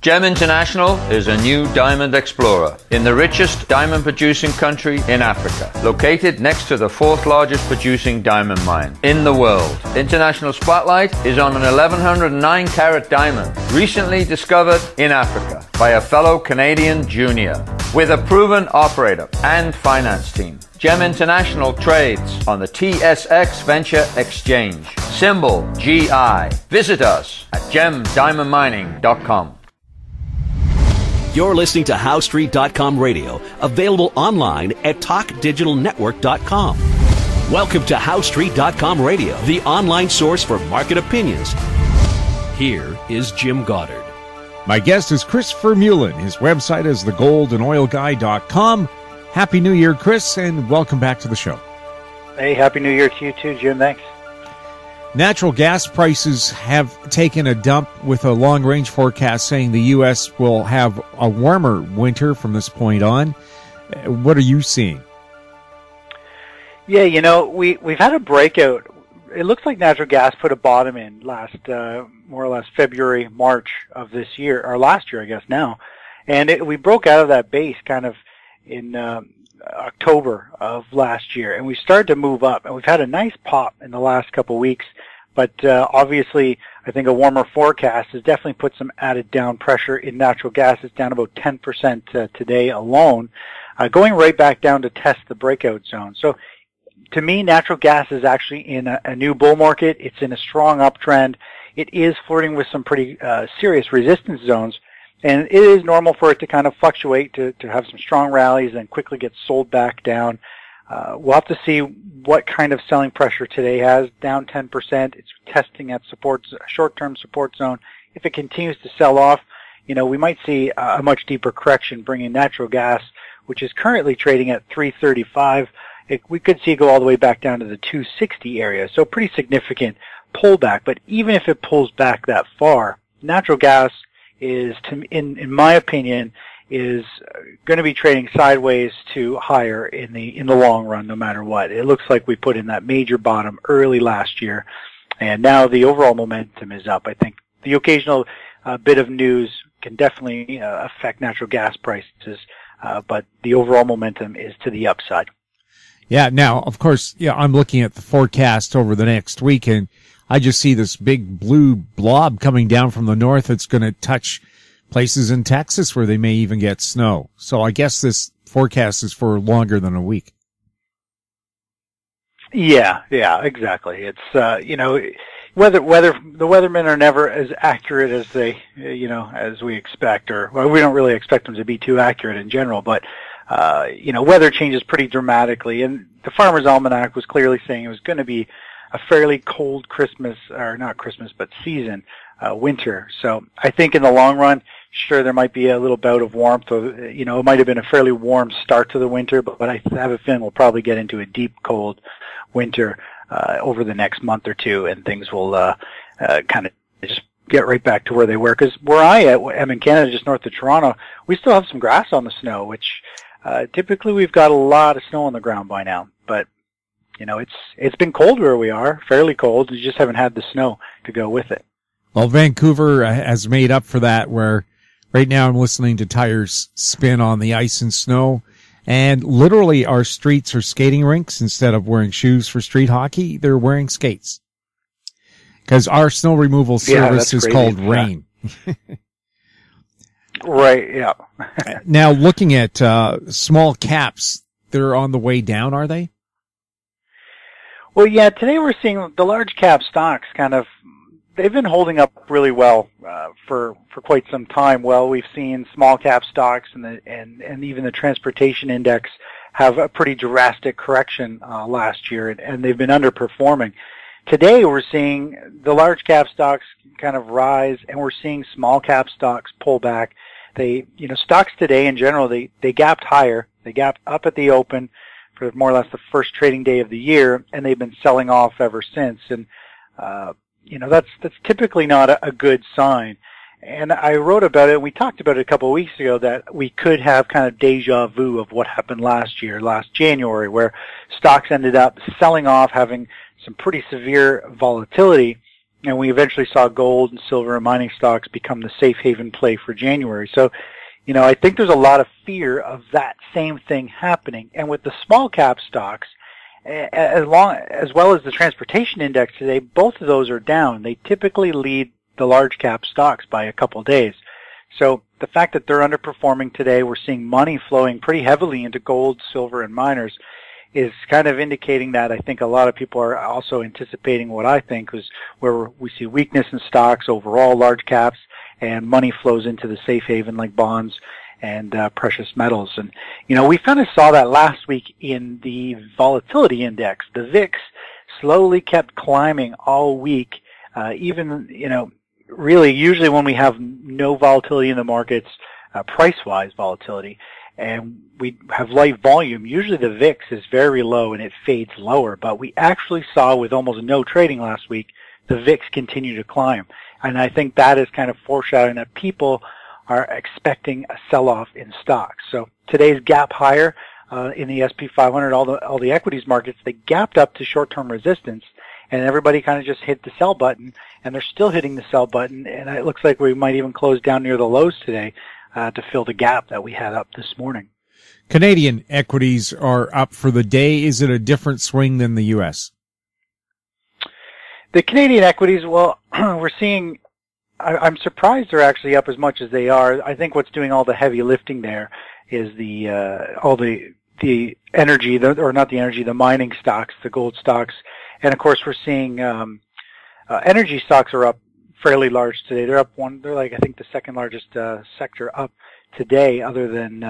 GEM International is a new diamond explorer in the richest diamond producing country in Africa, located next to the fourth largest producing diamond mine in the world. International Spotlight is on an 1109 carat diamond recently discovered in Africa by a fellow Canadian junior with a proven operator and finance team. GEM International trades on the TSX Venture Exchange, symbol GI. Visit us at gemdiamondmining.com. You're listening to HowStreet.com radio, available online at TalkDigitalNetwork.com. Welcome to HowStreet.com radio, the online source for market opinions. Here is Jim Goddard. My guest is Chris Vermeulen. His website is thegoldandOilGuy.com. Happy New Year, Chris, and welcome back to the show. Hey, Happy New Year to you too, Jim. Thanks. Natural gas prices have taken a dump with a long-range forecast saying the U.S. will have a warmer winter from this point on. What are you seeing? Yeah, you know, we've had a breakout. It looks like natural gas put a bottom in last, more or less February, March of this year, or last year, I guess now. And we broke out of that base kind of in October of last year, and we started to move up, and we've had a nice pop in the last couple of weeks, but obviously I think a warmer forecast has definitely put some added down pressure in natural gas. It's down about 10% today alone, going right back down to test the breakout zone. So to me, natural gas is actually in a new bull market. It's in a strong uptrend. It is flirting with some pretty serious resistance zones. And it is normal for it to kind of fluctuate, to have some strong rallies and quickly get sold back down. We'll have to see what kind of selling pressure today has, down 10%. It's testing at short-term support zone. If it continues to sell off, you know, we might see a much deeper correction, bringing natural gas, which is currently trading at $3.35. We could see it go all the way back down to the $2.60 area. So pretty significant pullback. But even if it pulls back that far, natural gas is, in my opinion, is going to be trading sideways to higher in the long run, no matter what. It looks like we put in that major bottom early last year, and now the overall momentum is up. I think the occasional bit of news can definitely affect natural gas prices, but the overall momentum is to the upside. Yeah. Now, of course, yeah, I'm looking at the forecast over the next week, and I just see this big blue blob coming down from the north. It's going to touch places in Texas where they may even get snow. So I guess this forecast is for longer than a week. Yeah, exactly. It's, you know, the weathermen are never as accurate as they, you know, as we expect, or, well, we don't really expect them to be too accurate in general, but, you know, weather changes pretty dramatically, and the Farmer's Almanac was clearly saying it was going to be a fairly cold Christmas, or not Christmas, but season, winter. So I think in the long run, sure, there might be a little bout of warmth. You know, it might have been a fairly warm start to the winter, but I have a feeling we'll probably get into a deep cold winter over the next month or two, and things will kind of just get right back to where they were. Because where I'm in Canada, just north of Toronto, we still have some grass on the snow, which typically we've got a lot of snow on the ground by now, but you know, it's been cold where we are, fairly cold. You just haven't had the snow to go with it. Well, Vancouver has made up for that, where right now I'm listening to tires spin on the ice and snow, and literally our streets are skating rinks. Instead of wearing shoes for street hockey, they're wearing skates. Because our snow removal service is called rain. Right, yeah. Now, looking at small caps, they're on the way down, are they? Well, yeah, today we're seeing the large cap stocks they've been holding up really well for quite some time. Well, we've seen small cap stocks and even the transportation index have a pretty drastic correction last year, and they've been underperforming. Today we're seeing the large cap stocks kind of rise, and we're seeing small cap stocks pull back. Stocks today in general, they gapped higher. They gapped up at the open for more or less the first trading day of the year, and they've been selling off ever since. And that's typically not a good sign. And I wrote about it, and we talked about it a couple of weeks ago, that we could have kind of deja vu of what happened last January, where stocks ended up selling off, having some pretty severe volatility, And we eventually saw gold and silver and mining stocks become the safe haven play for January. So, I think there's a lot of fear of that same thing happening. And with the small cap stocks, as well as the transportation index today, both of those are down. They typically lead the large cap stocks by a couple of days. So the fact that they're underperforming today, we're seeing money flowing pretty heavily into gold, silver, and miners, is kind of indicating that I think a lot of people are also anticipating what I think was where we see weakness in stocks, overall large caps, and money flows into the safe haven like bonds and precious metals. And, we kind of saw that last week in the volatility index. The VIX slowly kept climbing all week, really usually when we have no volatility in the markets, price-wise volatility, and we have light volume, usually the VIX is very low and it fades lower. But we actually saw with almost no trading last week, the VIX continue to climb. And I think that is kind of foreshadowing that people are expecting a sell-off in stocks. So today's gap higher in the S&P 500, all the equities markets, they gapped up to short-term resistance, and everybody kind of just hit the sell button, and they're still hitting the sell button, and it looks like we might even close down near the lows today to fill the gap that we had up this morning. Canadian equities are up for the day. Is it a different swing than the U.S.? The Canadian equities, well, we're seeing, I'm surprised they're actually up as much as they are. I think what's doing all the heavy lifting there is all the energy, the mining stocks, the gold stocks. And of course we're seeing, energy stocks are up fairly large today. They're up they're like, I think the second largest, sector up today other than,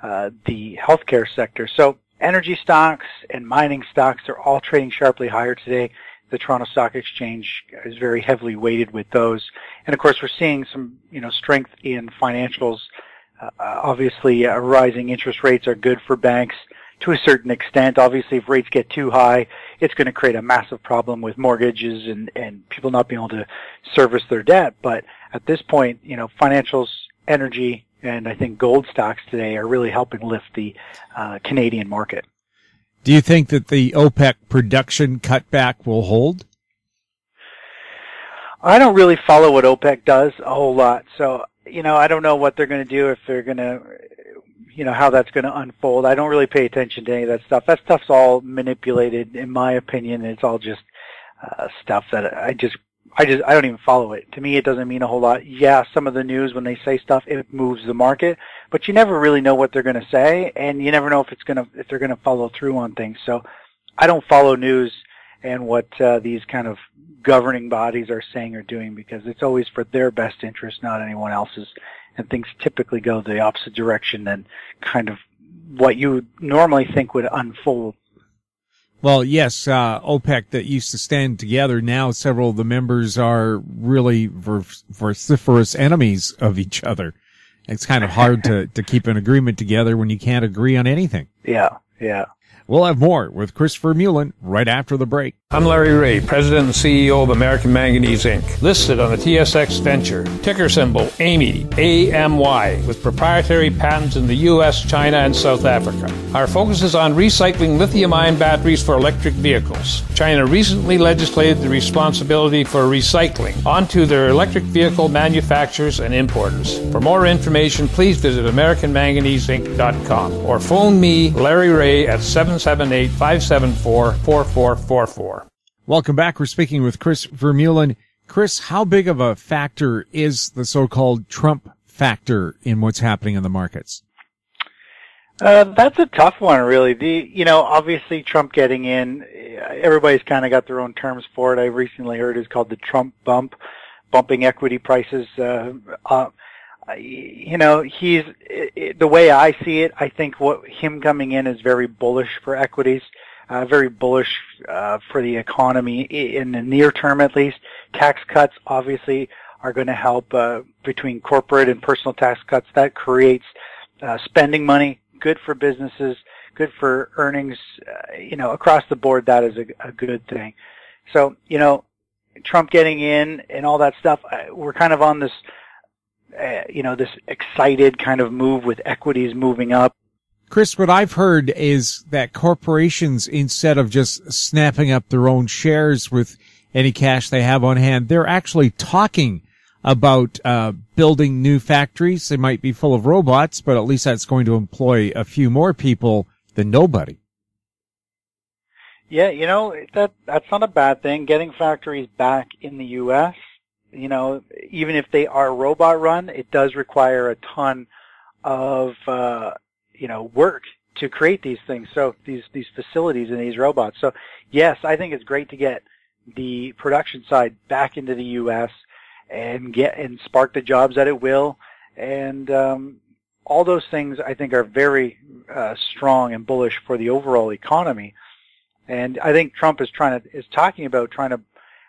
the healthcare sector. So energy stocks and mining stocks are all trading sharply higher today. The Toronto Stock Exchange is very heavily weighted with those. And of course we're seeing some, strength in financials. Obviously, rising interest rates are good for banks to a certain extent. Obviously, if rates get too high, it's going to create a massive problem with mortgages and people not being able to service their debt. But at this point, financials, energy, and I think gold stocks today are really helping lift the Canadian market. Do you think that the OPEC production cutback will hold? I don't really follow what OPEC does a whole lot. So, I don't know what they're going to do, if they're going to, how that's going to unfold. I don't really pay attention to any of that stuff. That stuff's all manipulated, in my opinion. It's all just stuff that I don't even follow it. To me, it doesn't mean a whole lot. Yeah, some of the news, when they say stuff, it moves the market, but you never really know what they're going to say, and you never know if they're going to follow through on things. So I don't follow news and what these kind of governing bodies are saying or doing, because it's always for their best interest, not anyone else's, and things typically go the opposite direction than kind of what you normally think would unfold. Well, yes, OPEC that used to stand together, now several of the members are really vociferous enemies of each other. It's kind of hard to keep an agreement together when you can't agree on anything. Yeah. We'll have more with Chris Vermeulen right after the break. I'm Larry Ray, President and CEO of American Manganese, Inc., listed on the TSX Venture, ticker symbol AMY, A-M-Y, with proprietary patents in the U.S., China, and South Africa. Our focus is on recycling lithium-ion batteries for electric vehicles. China recently legislated the responsibility for recycling onto their electric vehicle manufacturers and importers. For more information, please visit AmericanManganeseInc.com or phone me, Larry Ray, at 778-574-4444. Welcome back. We're speaking with Chris Vermeulen. Chris, how big of a factor is the so-called Trump factor in what's happening in the markets? That's a tough one, really. Obviously Trump getting in, everybody's kind of got their own terms for it. I recently heard it's called the Trump bump, bumping equity prices up. He's, the way I see it, I think him coming in is very bullish for equities, very bullish for the economy in the near term, at least. Tax cuts obviously are going to help between corporate and personal tax cuts. That creates spending money, good for businesses, good for earnings. Across the board, that is a good thing. So, Trump getting in and all that stuff, we're kind of on this this excited kind of move with equities moving up. Chris, what I've heard is that corporations, instead of just snapping up their own shares with any cash they have on hand. They're actually talking about building new factories. They might be full of robots, but at least that's going to employ a few more people than nobody. Yeah, that's not a bad thing. Getting factories back in the U.S., even if they are robot run, it does require a ton of, work to create these things. So these facilities and these robots. So yes, I think it's great to get the production side back into the U.S. and spark the jobs that it will. And, all those things I think are very, strong and bullish for the overall economy. And I think Trump is talking about trying to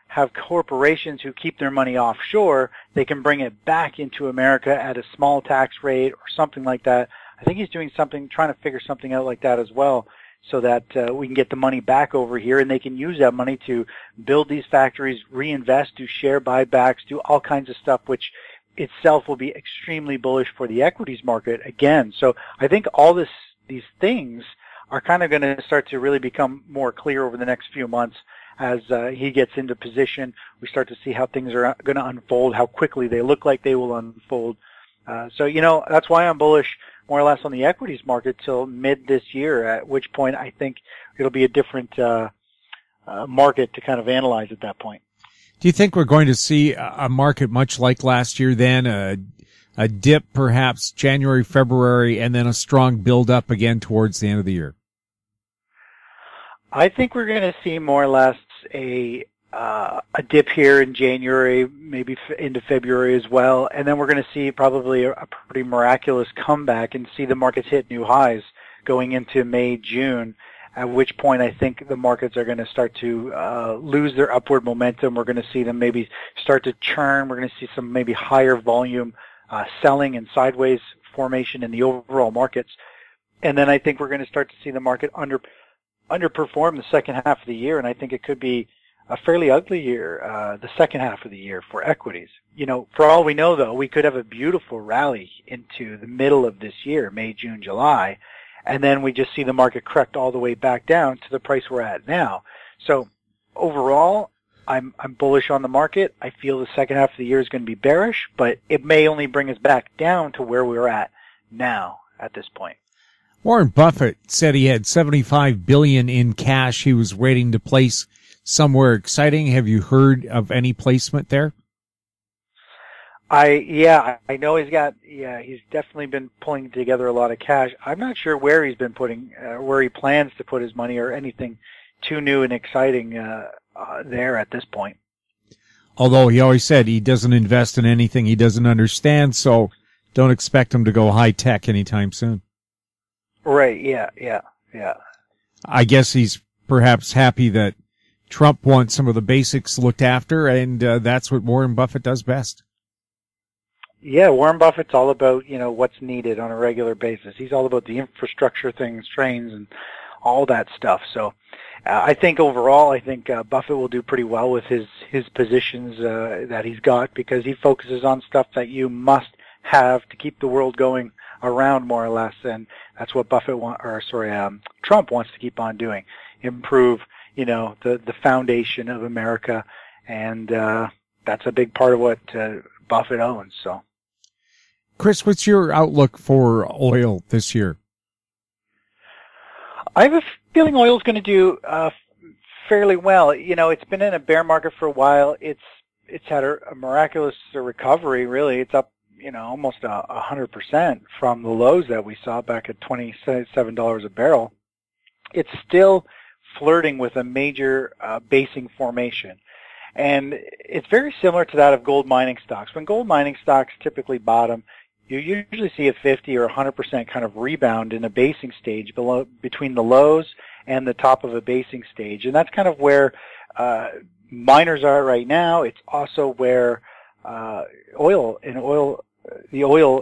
have corporations who keep their money offshore, they can bring it back into America at a small tax rate or something like that. I think he's doing trying to figure something out like that as well, so that we can get the money back over here and they can use that money to build these factories, reinvest, do share buybacks, do all kinds of stuff, which itself will be extremely bullish for the equities market again. So I think all these things are kind of going to start to really become more clear over the next few months as he gets into position. We start to see how things are going to unfold, how quickly they look like they will unfold. So that's why I'm bullish more or less on the equities market till mid this year, at which point I think it'll be a different market to kind of analyze at that point. Do you think we're going to see a market much like last year then, a dip perhaps January, February, and then a strong build-up again towards the end of the year? I think we're going to see more or less a dip here in January, maybe into February as well, and then we're going to see probably a pretty miraculous comeback and see the markets hit new highs going into May, June, at which point I think the markets are going to start to lose their upward momentum. We're going to see them maybe start to churn. We're going to see some maybe higher volume selling and sideways formation in the overall markets. And then I think we're going to start to see the market underperform the second half of the year, and I think it could be a fairly ugly year, the second half of the year for equities. For all we know, though, we could have a beautiful rally into the middle of this year, May, June, July, and then we just see the market correct all the way back down to the price we're at now. So overall, I'm bullish on the market. I feel the second half of the year is going to be bearish, but it may only bring us back down to where we're at now at this point. Warren Buffett said he had $75 billion in cash he was waiting to place somewhere exciting. Have you heard of any placement there? I know he's definitely been pulling together a lot of cash. I'm not sure where he's been where he plans to put his money or anything too new and exciting there at this point. Although he always said he doesn't invest in anything he doesn't understand, so don't expect him to go high tech anytime soon. Right, yeah. I guess he's perhaps happy that Trump wants some of the basics looked after, and that's what Warren Buffett does best. Yeah, Warren Buffett's all about, what's needed on a regular basis. He's all about the infrastructure things, trains, and all that stuff. So I think overall, Buffett will do pretty well with his positions that he's got, because he focuses on stuff that you must have to keep the world going around, more or less, and that's what Trump wants to keep on doing. Improve, the foundation of America, and that's a big part of what Buffett owns. So, Chris, what's your outlook for oil this year? I have a feeling oil's going to do fairly well. It's been in a bear market for a while. It's had a miraculous recovery. Really, it's up, almost 100% from the lows that we saw back at $27 a barrel. It's still flirting with a major basing formation. And it's very similar to that of gold mining stocks. When gold mining stocks typically bottom, you usually see a 50 or 100% kind of rebound in a basing stage between the lows and the top of a basing stage. And that's kind of where miners are right now. It's also where the oil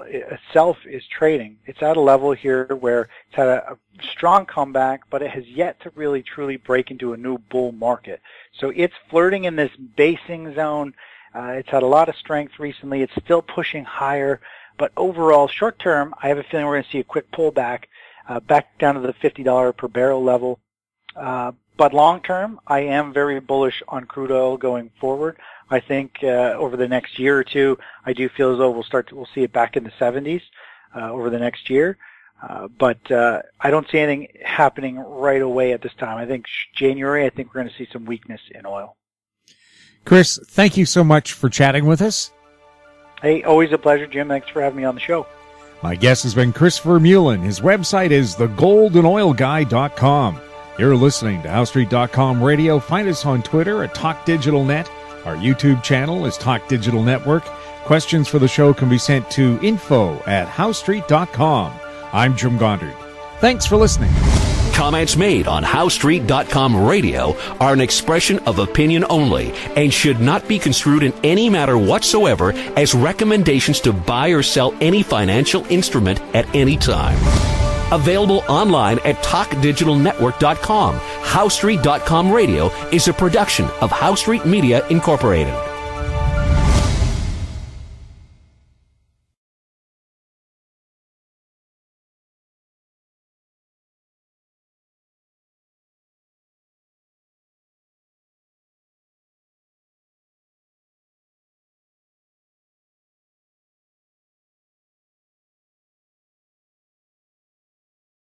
itself is trading. It's at a level here where it's had a strong comeback, but it has yet to really truly break into a new bull market. So it's flirting in this basing zone. It's had a lot of strength recently. It's still pushing higher, but overall, short term, I have a feeling we're going to see a quick pullback back down to the $50 per barrel level. But long term, I am very bullish on crude oil going forward. I think over the next year or two, I do feel as though we'll see it back in the 70s over the next year. But I don't see anything happening right away at this time. I think January, I think we're going to see some weakness in oil. Chris, thank you so much for chatting with us. Hey, always a pleasure, Jim. Thanks for having me on the show. My guest has been Chris Vermeulen. His website is thegoldanoilguy.com. You're listening to HowStreet.com radio. Find us on Twitter at TalkDigitalNet. Our YouTube channel is Talk Digital Network. Questions for the show can be sent to info@HowStreet.com. I'm Jim Gondard. Thanks for listening. Comments made on HowStreet.com radio are an expression of opinion only and should not be construed in any matter whatsoever as recommendations to buy or sell any financial instrument at any time. Available online at TalkDigitalNetwork.com. HowStreet.com radio is a production of HowStreet Media Incorporated.